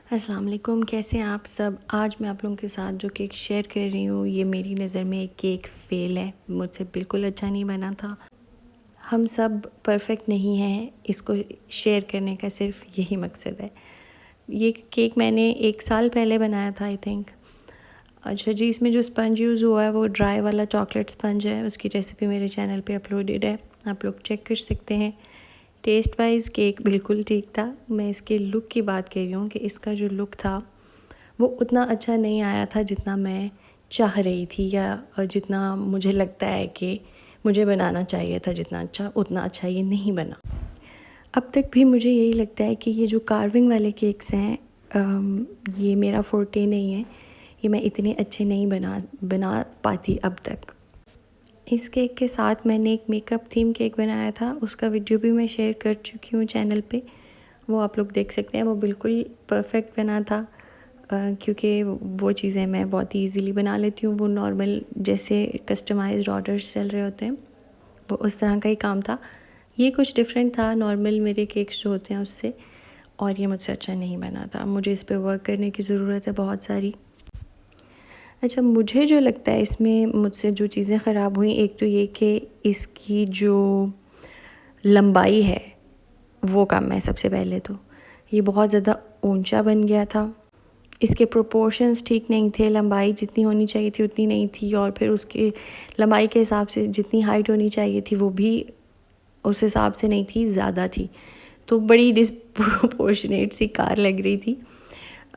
अस्सलाम वालेकुम, कैसे हैं आप सब। आज मैं आप लोगों के साथ जो केक शेयर कर रही हूँ ये मेरी नज़र में एक केक फ़ेल है। मुझसे बिल्कुल अच्छा नहीं बना था। हम सब परफेक्ट नहीं हैं, इसको शेयर करने का सिर्फ यही मकसद है। ये केक मैंने 1 साल पहले बनाया था आई थिंक। अच्छा जी, इसमें जो स्पंज यूज़ हुआ है वो ड्राई वाला चॉकलेट स्पंज है। उसकी रेसिपी मेरे चैनल पे अपलोडेड है, आप लोग चेक कर सकते हैं। टेस्ट वाइज केक बिल्कुल ठीक था। मैं इसके लुक की बात कर रही हूँ कि इसका जो लुक था वो उतना अच्छा नहीं आया था जितना मैं चाह रही थी, या जितना मुझे लगता है कि मुझे बनाना चाहिए था। जितना अच्छा उतना अच्छा ये नहीं बना। अब तक भी मुझे यही लगता है कि ये जो कार्विंग वाले केक्स हैं ये मेरा फोर्टे नहीं है। ये मैं इतने अच्छे नहीं बना पाती अब तक। इस केक के साथ मैंने एक मेकअप थीम केक बनाया था, उसका वीडियो भी मैं शेयर कर चुकी हूँ चैनल पे। वो आप लोग देख सकते हैं। वो बिल्कुल परफेक्ट बना था क्योंकि वो चीज़ें मैं बहुत ईज़िली बना लेती हूँ। वो नॉर्मल जैसे कस्टमाइज्ड ऑर्डर्स चल रहे होते हैं वो उस तरह का ही काम था। ये कुछ डिफरेंट था नॉर्मल मेरे केक्स जो होते हैं उससे, और ये मुझसे अच्छा नहीं बना था। मुझे इस पे वर्क करने की ज़रूरत है बहुत सारी। अच्छा, मुझे जो लगता है इसमें मुझसे जो चीज़ें ख़राब हुई, एक तो ये कि इसकी जो लंबाई है वो कम है। सबसे पहले तो ये बहुत ज़्यादा ऊंचा बन गया था। इसके प्रोपोर्शंस ठीक नहीं थे। लंबाई जितनी होनी चाहिए थी उतनी नहीं थी, और फिर उसके लंबाई के हिसाब से जितनी हाइट होनी चाहिए थी वो भी उस हिसाब से नहीं थी, ज़्यादा थी। तो बड़ी डिसप्रोपोर्शनेट सी कार लग रही थी।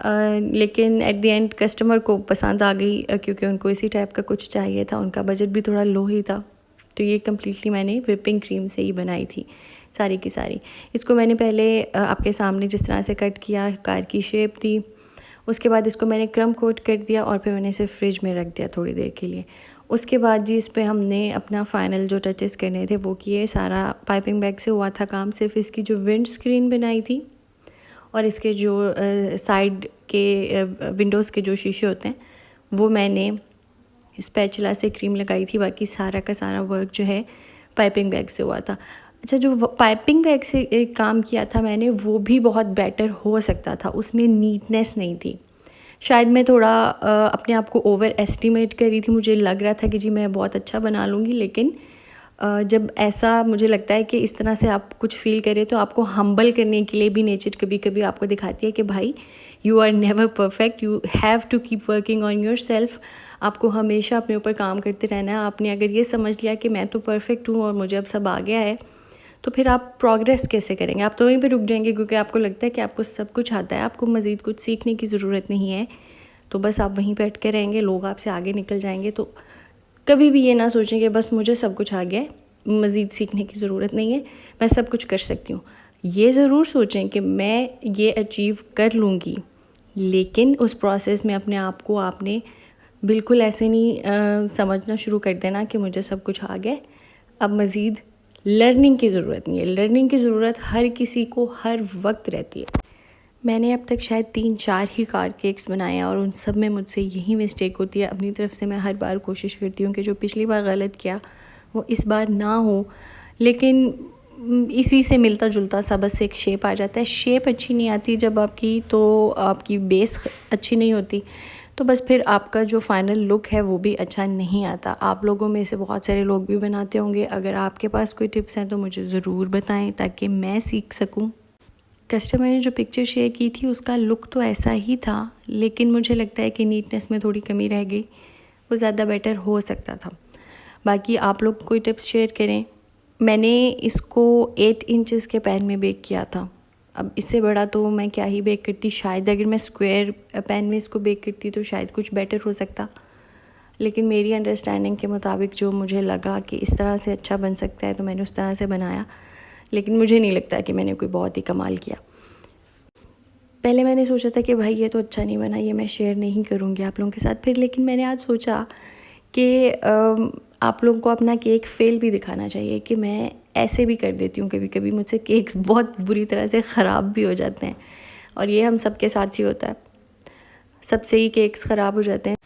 लेकिन एट द एंड कस्टमर को पसंद आ गई क्योंकि उनको इसी टाइप का कुछ चाहिए था। उनका बजट भी थोड़ा लो ही था। तो ये कम्प्लीटली मैंने व्हिपिंग क्रीम से ही बनाई थी सारी की सारी। इसको मैंने पहले आपके सामने जिस तरह से कट किया, कार की शेप दी। उसके बाद इसको मैंने क्रम कोट कर दिया और फिर मैंने इसे फ्रिज में रख दिया थोड़ी देर के लिए। उसके बाद जी इस पे हमने अपना फ़ाइनल जो टचेस करने थे वो किए। सारा पाइपिंग बैग से हुआ था काम। सिर्फ इसकी जो विंड स्क्रीन बनाई थी और इसके जो साइड के विंडोज़ के जो शीशे होते हैं वो मैंने स्पैचुला से क्रीम लगाई थी। बाकी सारा का सारा वर्क जो है पाइपिंग बैग से हुआ था। अच्छा, जो पाइपिंग बैग से एक काम किया था मैंने वो भी बहुत बेटर हो सकता था। उसमें नीटनेस नहीं थी। शायद मैं थोड़ा अपने आप को ओवर एस्टिमेट कर रही थी। मुझे लग रहा था कि जी मैं बहुत अच्छा बना लूँगी, लेकिन जब ऐसा मुझे लगता है कि इस तरह से आप कुछ फ़ील करें तो आपको हम्बल करने के लिए भी नेचर कभी कभी आपको दिखाती है कि भाई you are never perfect, you have to keep working on yourself. आपको हमेशा अपने ऊपर काम करते रहना है। आपने अगर ये समझ लिया कि मैं तो परफेक्ट हूँ और मुझे अब सब आ गया है, तो फिर आप प्रोग्रेस कैसे करेंगे? आप तो वहीं पे रुक जाएंगे क्योंकि आपको लगता है कि आपको सब कुछ आता है, आपको मज़ीद कुछ सीखने की ज़रूरत नहीं है। तो बस आप वहीं पे अटके रहेंगे, लोग आपसे आगे निकल जाएंगे। तो कभी भी ये ना सोचें कि बस मुझे सब कुछ आ गया है, मज़ीद सीखने की ज़रूरत नहीं है, मैं सब कुछ कर सकती हूँ। ये ज़रूर सोचें कि मैं ये अचीव कर लूँगी, लेकिन उस प्रोसेस में अपने आप को आपने बिल्कुल ऐसे नहीं समझना शुरू कर देना कि मुझे सब कुछ आ गया, अब मज़ीद लर्निंग की ज़रूरत नहीं है। लर्निंग की ज़रूरत हर किसी को हर वक्त रहती है। मैंने अब तक शायद 3-4 ही कार केक्स बनाए हैं और उन सब में मुझसे यही मिस्टेक होती है। अपनी तरफ से मैं हर बार कोशिश करती हूँ कि जो पिछली बार गलत किया वो इस बार ना हो, लेकिन इसी से मिलता जुलता सा बस एक शेप आ जाता है। शेप अच्छी नहीं आती जब आपकी, तो आपकी बेस अच्छी नहीं होती, तो बस फिर आपका जो फाइनल लुक है वो भी अच्छा नहीं आता। आप लोगों में से बहुत सारे लोग भी बनाते होंगे। अगर आपके पास कोई टिप्स हैं तो मुझे ज़रूर बताएं ताकि मैं सीख सकूं। कस्टमर ने जो पिक्चर शेयर की थी उसका लुक तो ऐसा ही था, लेकिन मुझे लगता है कि नीटनेस में थोड़ी कमी रह गई, वो ज़्यादा बेटर हो सकता था। बाकी आप लोग कोई टिप्स शेयर करें। मैंने इसको 8 इंचेस के पैन में बेक किया था। अब इससे बड़ा तो मैं क्या ही बेक करती। शायद अगर मैं स्क्वायर पैन में इसको बेक करती तो शायद कुछ बेटर हो सकता, लेकिन मेरी अंडरस्टैंडिंग के मुताबिक जो मुझे लगा कि इस तरह से अच्छा बन सकता है तो मैंने उस तरह से बनाया। लेकिन मुझे नहीं लगता कि मैंने कोई बहुत ही कमाल किया। पहले मैंने सोचा था कि भाई ये तो अच्छा नहीं बना, ये मैं शेयर नहीं करूँगी आप लोगों के साथ। फिर लेकिन मैंने आज सोचा कि आप लोगों को अपना केक फेल भी दिखाना चाहिए कि मैं ऐसे भी कर देती हूँ। कभी कभी मुझसे केक्स बहुत बुरी तरह से ख़राब भी हो जाते हैं, और ये हम सबके साथ ही होता है। सबसे ही केक्स ख़राब हो जाते हैं।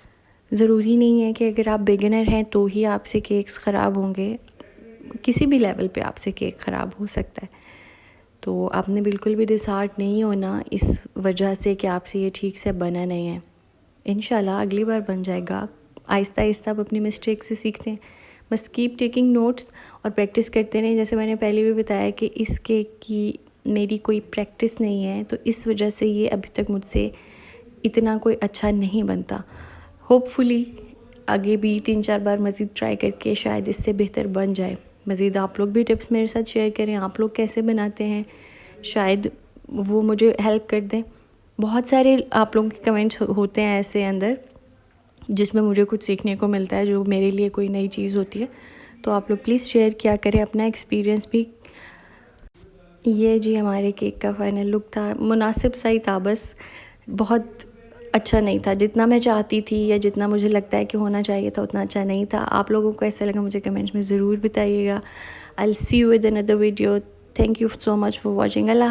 ज़रूरी नहीं है कि अगर आप बिगिनर हैं तो ही आपसे केक्स ख़राब होंगे। किसी भी लेवल पे आपसे केक ख़राब हो सकता है। तो आपने बिल्कुल भी डिसहार्ट नहीं होना इस वजह से कि आपसे ये ठीक से बना नहीं है। इंशाल्लाह अगली बार बन जाएगा। आहिस्ता आहिस्ता आप अपनी मिस्टेक से सीखते हैं। बस कीप टेकिंग नोट्स और प्रैक्टिस करते रहें। जैसे मैंने पहले भी बताया कि इस केक की मेरी कोई प्रैक्टिस नहीं है, तो इस वजह से ये अभी तक मुझसे इतना कोई अच्छा नहीं बनता। होपफुली आगे भी 3-4 बार मज़ीद ट्राई करके शायद इससे बेहतर बन जाए। मज़ीद आप लोग भी टिप्स मेरे साथ शेयर करें, आप लोग कैसे बनाते हैं, शायद वो मुझे हेल्प कर दें। बहुत सारे आप लोगों के कमेंट्स होते हैं ऐसे अंदर जिसमें मुझे कुछ सीखने को मिलता है, जो मेरे लिए कोई नई चीज़ होती है। तो आप लोग प्लीज़ शेयर किया करें अपना एक्सपीरियंस भी। ये जी हमारे केक का फाइनल लुक था। मुनासिब सा ही था, बस बहुत अच्छा नहीं था जितना मैं चाहती थी या जितना मुझे लगता है कि होना चाहिए था, उतना अच्छा नहीं था। आप लोगों को ऐसा लगा मुझे कमेंट्स में ज़रूर बताइएगा। I will see you with another video. Thank you so much for watching. Allah.